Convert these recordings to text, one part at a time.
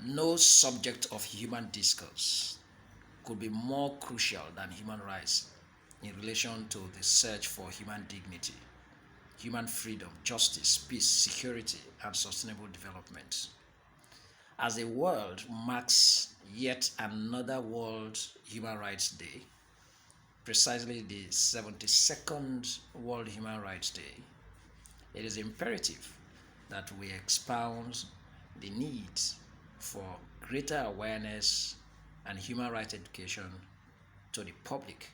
No subject of human discourse could be more crucial than human rights in relation to the search for human dignity, human freedom, justice, peace, security, and sustainable development. As the world marks yet another World Human Rights Day, precisely the 72nd World Human Rights Day, it is imperative that we expound the need for greater awareness and human rights education to the public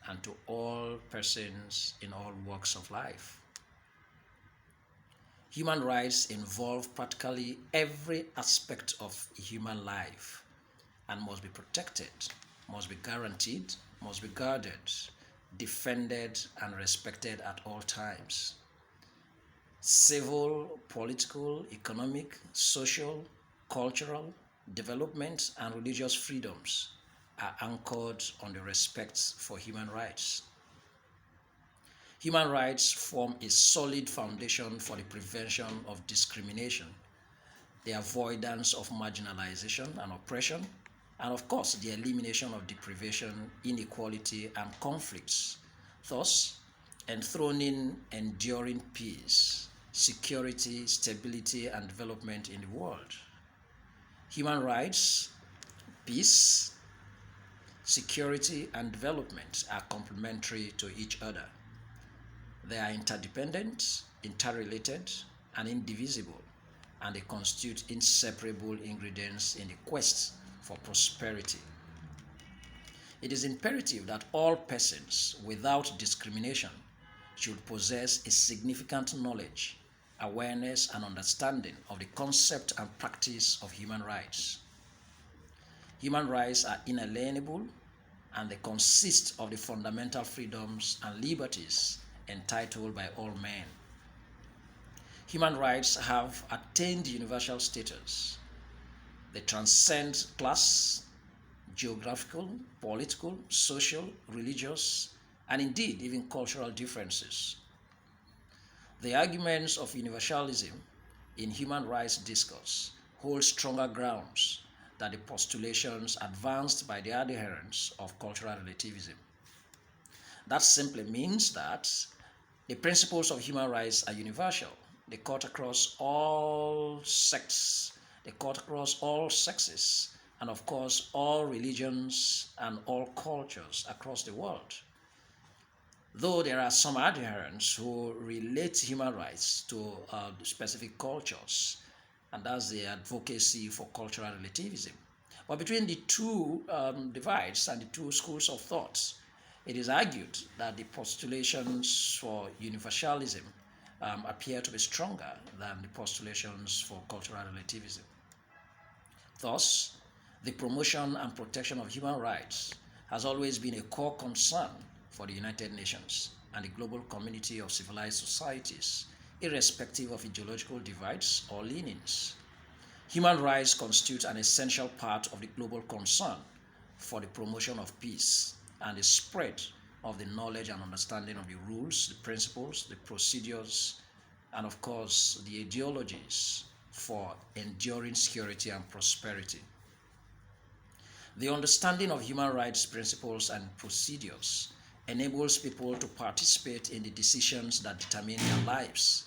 and to all persons in all walks of life. Human rights involve practically every aspect of human life and must be protected, must be guaranteed, must be guarded, defended, and respected at all times. Civil, political, economic, social, cultural, development, and religious freedoms are anchored on the respect for human rights. Human rights form a solid foundation for the prevention of discrimination, the avoidance of marginalization and oppression, and of course, the elimination of deprivation, inequality, and conflicts, thus enthroning enduring peace, security, stability, and development in the world. Human rights, peace, security, and development are complementary to each other. They are interdependent, interrelated, and indivisible, and they constitute inseparable ingredients in the quest for prosperity. It is imperative that all persons, without discrimination, should possess a significant knowledge, awareness, and understanding of the concept and practice of human rights. Human rights are inalienable and they consist of the fundamental freedoms and liberties entitled by all men. Human rights have attained universal status. They transcend class, geographical, political, social, religious, and indeed even cultural differences. The arguments of universalism in human rights discourse hold stronger grounds than the postulations advanced by the adherents of cultural relativism. That simply means that the principles of human rights are universal. They cut across all sects, they cut across all sexes, and of course, all religions and all cultures across the world. Though there are some adherents who relate human rights to specific cultures, and that's the advocacy for cultural relativism. But between the two divides and the two schools of thought, it is argued that the postulations for universalism appear to be stronger than the postulations for cultural relativism. Thus, the promotion and protection of human rights has always been a core concern for the United Nations and the global community of civilized societies, irrespective of ideological divides or leanings. Human rights constitute an essential part of the global concern for the promotion of peace and the spread of the knowledge and understanding of the rules, the principles, the procedures, and of course, the ideologies for enduring security and prosperity. The understanding of human rights principles and procedures enables people to participate in the decisions that determine their lives,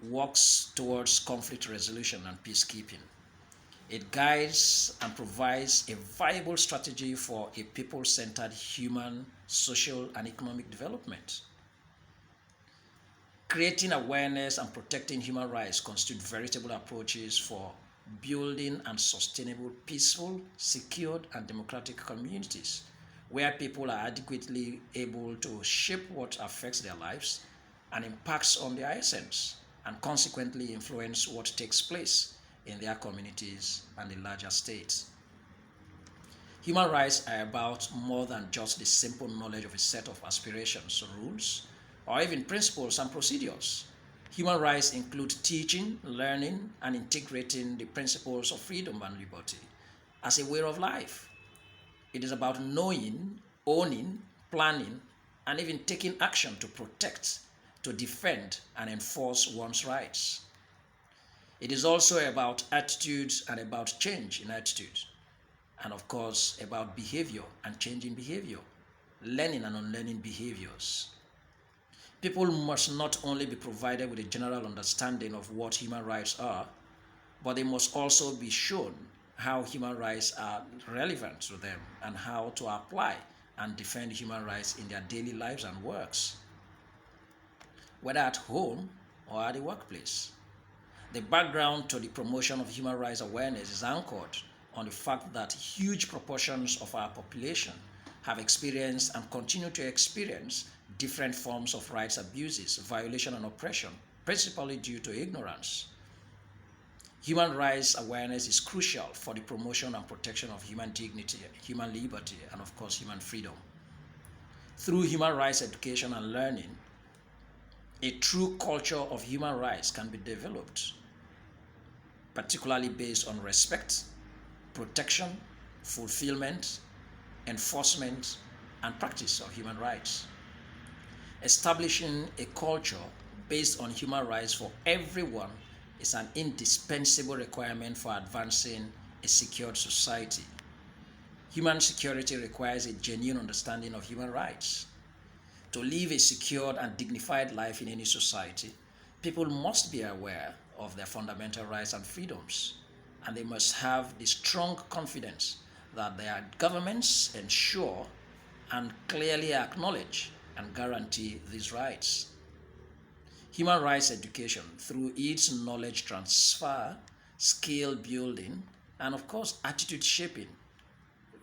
works towards conflict resolution and peacekeeping. It guides and provides a viable strategy for a people-centered human, social, and economic development. Creating awareness and protecting human rights constitute veritable approaches for building and sustainable, peaceful, secured, and democratic communities where people are adequately able to shape what affects their lives and impacts on their essence, and consequently influence what takes place in their communities and the larger states. Human rights are about more than just the simple knowledge of a set of aspirations, rules, or even principles and procedures. Human rights include teaching, learning, and integrating the principles of freedom and liberty as a way of life. It is about knowing, owning, planning, and even taking action to protect, to defend, and enforce one's rights. It is also about attitudes and about change in attitude, and of course about behavior and changing behavior, learning and unlearning behaviors. People must not only be provided with a general understanding of what human rights are, but they must also be shown how human rights are relevant to them and how to apply and defend human rights in their daily lives and works, whether at home or at the workplace. The background to the promotion of human rights awareness is anchored on the fact that huge proportions of our population have experienced and continue to experience different forms of rights abuses, violation, and oppression, principally due to ignorance. Human rights awareness is crucial for the promotion and protection of human dignity, human liberty, and of course, human freedom. Through human rights education and learning, a true culture of human rights can be developed, particularly based on respect, protection, fulfillment, enforcement, and practice of human rights. Establishing a culture based on human rights for everyone is an indispensable requirement for advancing a secured society. Human security requires a genuine understanding of human rights. To live a secured and dignified life in any society, people must be aware of their fundamental rights and freedoms, and they must have the strong confidence that their governments ensure and clearly acknowledge and guarantee these rights. Human rights education, through its knowledge transfer, skill building, and of course attitude shaping,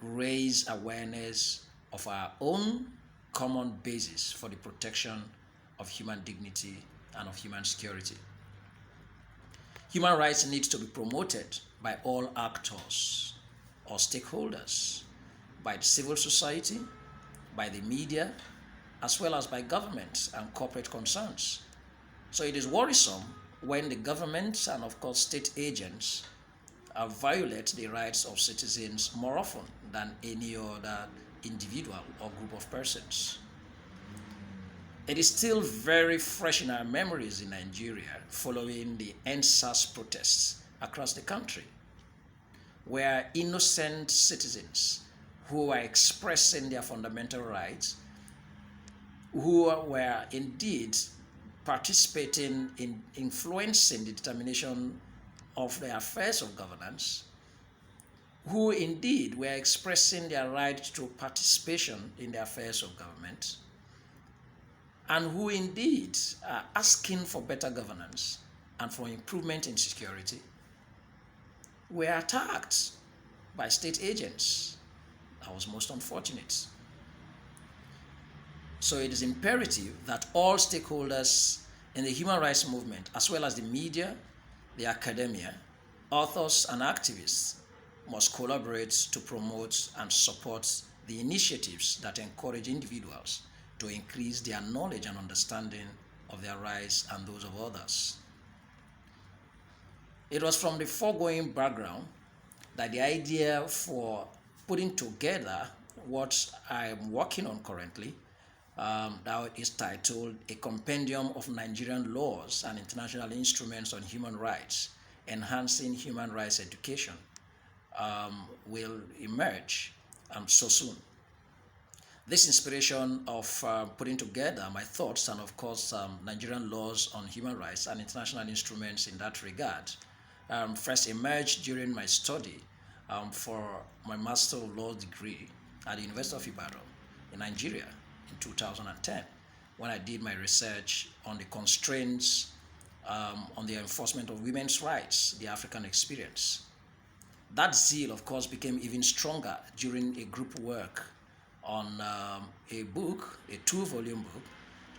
raise awareness of our own common basis for the protection of human dignity and of human security. Human rights need to be promoted by all actors or stakeholders, by the civil society, by the media, as well as by governments and corporate concerns. So it is worrisome when the government and of course state agents violate the rights of citizens more often than any other individual or group of persons. It is still very fresh in our memories in Nigeria following the NSAS protests across the country, where innocent citizens who were expressing their fundamental rights, who were indeed participating in influencing the determination of the affairs of governance, who indeed were expressing their right to participation in the affairs of government, and who indeed are asking for better governance and for improvement in security, were attacked by state agents. That was most unfortunate. So it is imperative that all stakeholders in the human rights movement, as well as the media, the academia, authors, and activists, must collaborate to promote and support the initiatives that encourage individuals to increase their knowledge and understanding of their rights and those of others. It was from the foregoing background that the idea for putting together what I'm working on currently, that is titled A Compendium of Nigerian Laws and International Instruments on Human Rights, Enhancing Human Rights Education, will emerge so soon. This inspiration of putting together my thoughts and of course Nigerian laws on human rights and international instruments in that regard first emerged during my study for my Master of Laws degree at the University of Ibadan in Nigeria in 2010, when I did my research on the constraints on the enforcement of women's rights, the African experience. That zeal, of course, became even stronger during a group work on a book, a 2-volume book,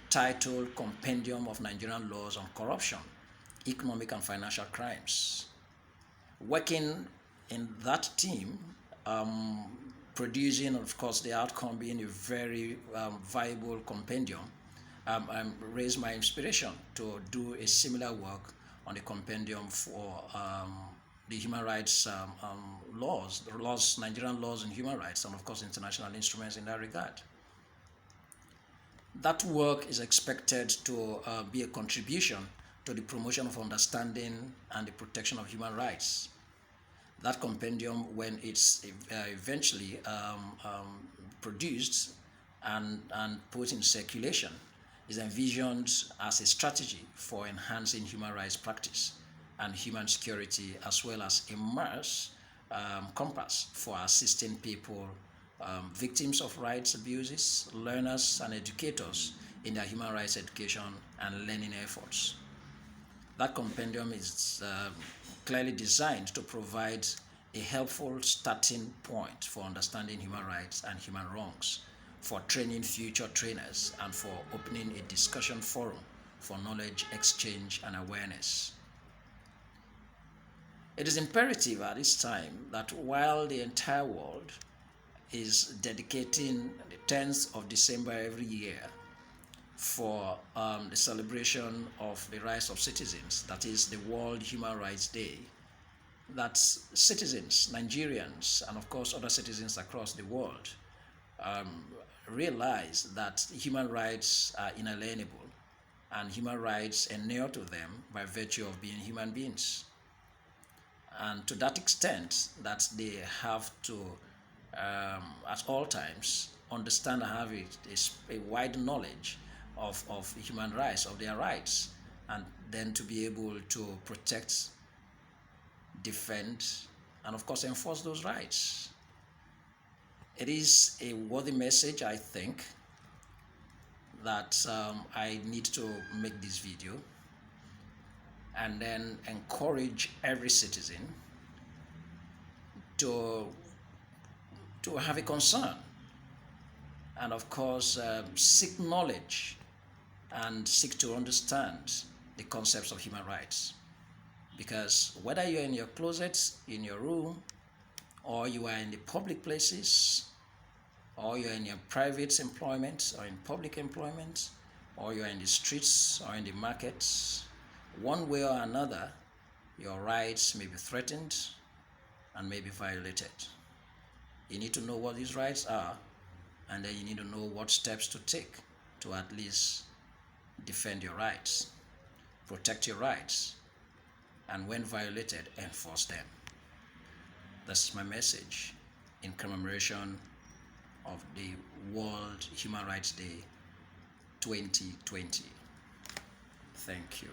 titled Compendium of Nigerian Laws on Corruption, Economic and Financial Crimes. Working in that team, producing, of course, the outcome being a very viable compendium, raised my inspiration to do a similar work on the compendium for the human rights laws, Nigerian laws and human rights, and of course international instruments in that regard. That work is expected to be a contribution to the promotion of understanding and the protection of human rights. That compendium, when it's eventually produced and put in circulation, is envisioned as a strategy for enhancing human rights practice and human security, as well as a mass compass for assisting people, victims of rights abuses, learners and educators in their human rights education and learning efforts. That compendium is clearly designed to provide a helpful starting point for understanding human rights and human wrongs, for training future trainers, and for opening a discussion forum for knowledge exchange and awareness. It is imperative at this time that while the entire world is dedicating the 10th of December every year for the celebration of the rights of citizens, that is the World Human Rights Day, that citizens, Nigerians, and of course other citizens across the world realize that human rights are inalienable and human rights inure to them by virtue of being human beings. And to that extent that they have to, at all times, understand and have a wide knowledge of human rights, of their rights, and then to be able to protect, defend, and of course enforce those rights. It is a worthy message, I think, that I need to make this video and then encourage every citizen to have a concern and of course seek knowledge and seek to understand the concepts of human rights. Because whether you're in your closet, in your room, or you are in the public places, or you're in your private employment or in public employment, or you're in the streets or in the markets, one way or another, your rights may be threatened and may be violated. You need to know what these rights are, and then you need to know what steps to take to at least defend your rights, protect your rights, and when violated, enforce them. That's my message in commemoration of the World Human Rights Day 2020. Thank you.